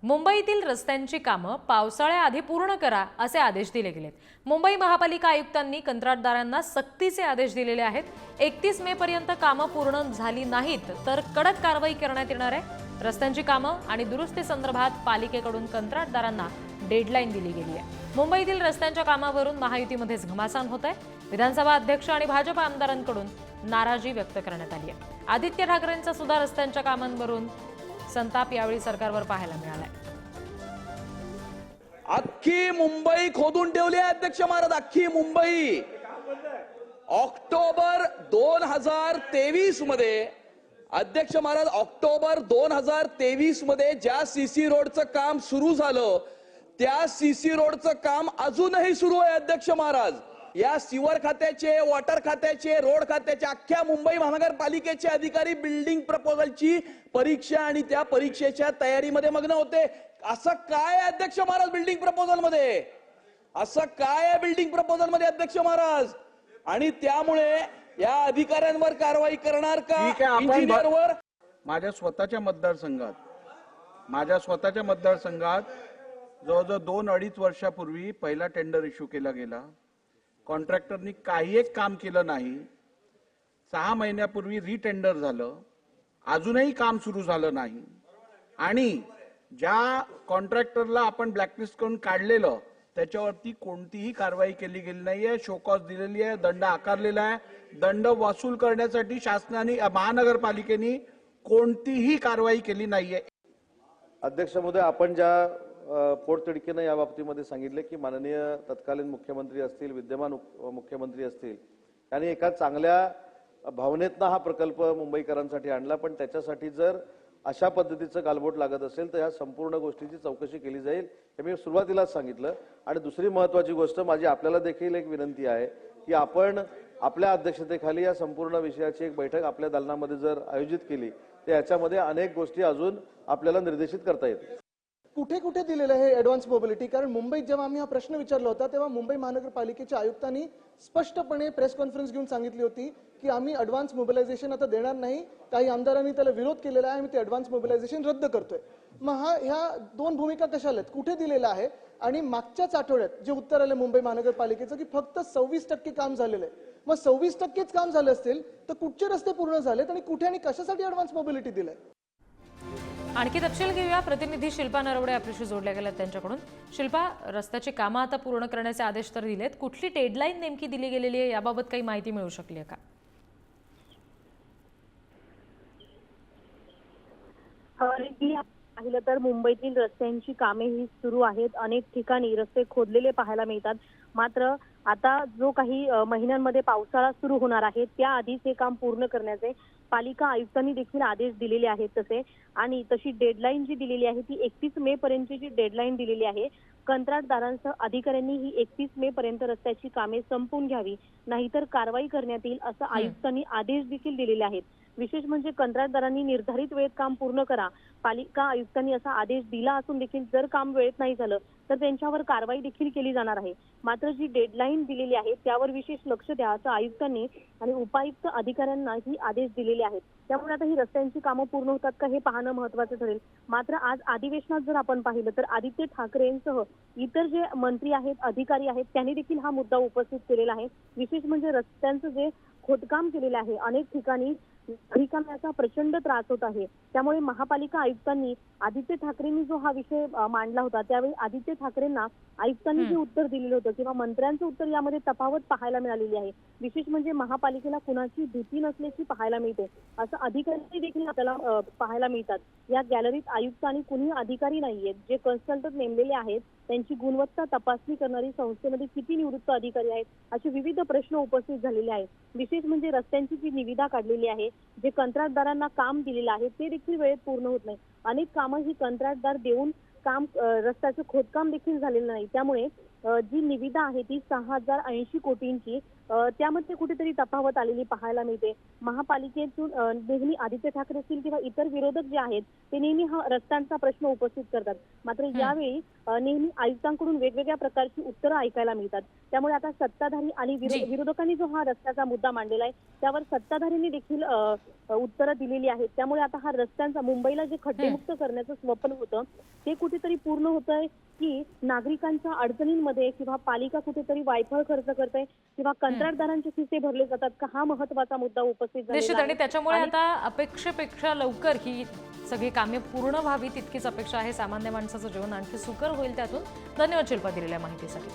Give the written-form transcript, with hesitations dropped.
मुंबईतील रस्त्यांची कामं पावसाळ्याआधी पूर्ण करा असे आदेश दिले गेलेत। मुंबई महापालिका आयुक्तांनी कंत्राटदारांना सक्तीचे आदेश दिलेले आहेत। 31 मे पर्यंत कामं पूर्ण झाली नाहीत तर कडक कारवाई करण्यात येणार आहे। रस्त्यांची कामं आणि दुरुस्ती संदर्भात पालिकेकडून कंत्राटदारांना डेडलाईन दिली गेली आहे। मुंबईतील रस्त्यांच्या कामावरून महायुतीमध्येच घमासान होत आहे। विधानसभा अध्यक्ष आणि भाजप आमदारांकडून नाराजी व्यक्त करण्यात आली आहे। आदित्य ठाकरेंचा सुद्धा रस्त्यांच्या कामांवरून संताप यावेळी सरकारवर पाहायला मिळालाय। अख्खी मुंबई खोदून ठेवली आहे अध्यक्ष महाराज, अख्खी मुंबई। ऑक्टोबर 2023 मध्ये अध्यक्ष महाराज, ऑक्टोबर 2023 मध्ये ज्या सीसी रोडचं काम सुरू झालं त्या सीसी रोडचं काम अजूनही सुरू आहे अध्यक्ष महाराज। या सिवर खात्याचे, वॉटर खात्याचे, रोड खात्याचे, अख्ख्या मुंबई महानगरपालिकेचे अधिकारी बिल्डिंग प्रपोजलची परीक्षा आणि त्या परीक्षेच्या तयारीमध्ये मग्न होते। असं काय आहे अध्यक्ष महाराज बिल्डिंग प्रपोजल मध्ये? असं काय आहे बिल्डिंग प्रपोजल मध्ये अध्यक्ष महाराज? आणि त्यामुळे या अधिकाऱ्यांवर कारवाई करणार का? इंजिनियरवर? माझ्या स्वतःच्या मतदारसंघात जवळजवळ 2-2.5 वर्षापूर्वी पहिला टेंडर इश्यू केला गेला। कॉन्ट्रॅक्टरनी काही एक काम केलं नाही। 6 महिन्यापूर्वी रिटेंडर झालं, अजूनही काम सुरू झालं नाही। आणि ज्या कॉन्ट्रॅक्टरला आपण ब्लॅकलिस्ट करून काढलेलं त्याच्यावरती कोणतीही कारवाई केली गेली नाहीये। शोकॉज दिलेली आहे, दंड आकारलेला आहे। दंड वसूल करण्यासाठी शासनाने, महानगरपालिकेने कोणतीही कारवाई केली नाहीये। अध्यक्ष महोदय, आपण ज्या पोटतिडकीनं या बाबतीमध्ये सांगितले की माननीय तत्कालीन मुख्यमंत्री असतील, विद्यमान मुख्यमंत्री असतील, यांनी एका चांगल्या भावनेतनं हा प्रकल्प मुंबईकरांसाठी आणला, पण त्याच्यासाठी जर अशा पद्धतीचं गालबोट लागत असेल तर या संपूर्ण गोष्टीची चौकशी केली जाईल, हे मी सुरुवातीलाच सांगितलं। आणि दुसरी महत्त्वाची गोष्ट माझी आपल्याला देखील एक विनंती आहे की आपण आपल्या अध्यक्षतेखाली या संपूर्ण विषयाची एक बैठक आपल्या दालनामध्ये जर आयोजित केली तर याच्यामध्ये अनेक गोष्टी अजून आपल्याला निर्देशित करता येतील। कुठे कुठे दिलेलं आहे ॲडव्हान्स मोबिलिटी? कारण मुंबईत जेव्हा आम्ही हा प्रश्न विचारला होता तेव्हा मुंबई महानगरपालिकेच्या आयुक्तांनी स्पष्टपणे प्रेस कॉन्फरन्स घेऊन सांगितली होती की आम्ही ॲडव्हान्स मोबिलायझेशन आता देणार नाही। काही आमदारांनी त्याला विरोध केलेला आहे, आम्ही ते ॲडव्हान्स मोबिलायझेशन रद्द करतोय। मग ह्या दोन भूमिका कशाला आहेत? कुठे दिलेला आहे? आणि मागच्याच आठवड्यात जे उत्तर आले मुंबई महानगरपालिकेचं की फक्त 26% काम झालेलं आहे। मग 26%च काम झाले असतील तर कुठचे रस्ते पूर्ण झालेत आणि कुठे आणि कशासाठी ॲडव्हान्स मोबिलिटी दिलंय? आणखी तपशील घेऊया। प्रतिनिधी शिल्पा नरवडे आपल्याशी जोडल्या गेल्यात त्यांच्याकडून। शिल्पा, रस्त्याची कामं आता पूर्ण करण्याचे आदेश तर दिलेत, कुठली डेडलाईन नेमकी दिली गेलेली आहे याबाबत काही माहिती मिळू शकली आहे का? पाहिलं तर मुंबईतील रस्त्यांची कामे ही सुरू आहेत। अनेक ठिकाणी रस्ते खोदलेले पाहायला मिळतात। मात्र आता जो काही महिन्यांमध्ये पावसाळा सुरू होणार आहे त्याआधीच हे काम पूर्ण करण्याचे पालिका आयुक्तांनी देखील आदेश दिलेले आहेत तसे। आणि तशी डेडलाईन जी दिलेली आहे ती 31 मे पर्यंतची जी डेडलाईन दिलेली आहे, कंत्राटदारांसह अधिकाऱ्यांनी ही 31 मे पर्यंत रस्त्याची कामे संपवून घ्यावी, नाहीतर कारवाई करण्यात येईल असं आयुक्तांनी आदेश देखील दिलेले आहेत। विशेष म्हणजे कंत्राटदारांनी निर्धारित वेळेत काम पूर्ण करा, पालिका आयुक्तांनी असा आदेश दिला असून देखील जर काम वेळेत नाही झालं तर त्यांच्यावर कारवाई देखील केली जाणार आहे। मात्र जी डेडलाईन दिलेली आहे त्यावर विशेष लक्ष द्या असं आयुक्तांनी आणि उपायुक्त अधिकाऱ्यांना ही आदेश दिलेले आहेत। त्यामुळे आता ही रस्त्यांची कामं पूर्ण होतात का हे पाहणं महत्त्वाचं ठरेल। मात्र आज अधिवेशनात जर आपण पाहिलं तर आदित्य ठाकरेंसह इतर जे मंत्री आहेत, अधिकारी आहेत, त्यांनी देखील हा मुद्दा उपस्थित केलेला आहे। विशेष म्हणजे रस्त्यांचं जे खोदकाम केलेलं आहे, अनेक ठिकाणी नागरिकांना प्रचंड त्रास होत आहे। त्यामुळे महापालिका आयुक्तांनी आदित्य ठाकरेंनी जो हा विषय मांडला होता त्यावेळी आदित्य ठाकरेंना आयुक्तांनी जे उत्तर दिलेलं होतं किंवा मंत्र्यांचं उत्तर यामध्ये तफावत पाहायला मिळालेली आहे। विशेष म्हणजे महापालिकेला कुणाची भीती नसल्याची पाहायला मिळते असं अधिकारी देखील आपल्याला पाहायला मिळतात। या गॅलरीत आयुक्त आणि कुणी अधिकारी नाहीयेत। जे कन्सल्टंट नेमलेले आहेत त्यांची गुणवत्ता तपासणी करणारी संस्थेमध्ये किती निवृत्त अधिकारी आहेत असे विविध प्रश्न उपस्थित झालेले आहेत। विशेष म्हणजे रस्त्यांची जी निविदा काढलेली आहे, जे कंत्राटदारांना काम दिलेलं आहे ते देखील वेळेत पूर्ण होत नाही। अनेक कामं ही कंत्राटदार देऊन काम रस्त्याचं खोदकाम देखील झालेलं नाही। त्यामुळे जी निविदा आहे ती 6080 कोटींची त्यामध्ये कुठेतरी तफावत आलेली पाहायला मिळते. महापालिकेतून नेहमी आदित्य ठाकरे असतील किंवा इतर विरोधक जे आहेत ते नेहमी हा रस्त्यांचा प्रश्न उपस्थित करतात. मात्र यावेळी नेहमी आयुक्तांकडून वेगवेगळ्या प्रकारची उत्तरं ऐकायला मिळतात. त्यामुळे आता सत्ताधारी आणि विरोधकांनी जो हा रस्त्याचा मुद्दा मांडलेला आहे त्यावर सत्ताधाऱ्यांनी देखील उत्तरं दिलेली आहेत. त्यामुळे आता हा रस्त्यांचा मुंबईला जे खड्डेमुक्त करण्याचं स्वप्न होतं ते कुठेतरी पूर्ण होतंय की नागरिकांच्या अडचणींमध्ये किंवा पालिका कुठेतरी वायफळ खर्च करते किंवा कंत्राटदारांचे खिसे भरले जातात का, हा महत्त्वाचा मुद्दा उपस्थित झालेला निश्चित. आहे. आणि त्याच्यामुळे आता अपेक्षेपेक्षा लवकर ही सगळी कामे पूर्ण व्हावी तितकीच अपेक्षा आहे. सामान्य माणसाचं जीवन आणखी सुकर होईल त्यातून. धन्यवाद शिल्पा दिलेल्या माहितीसाठी.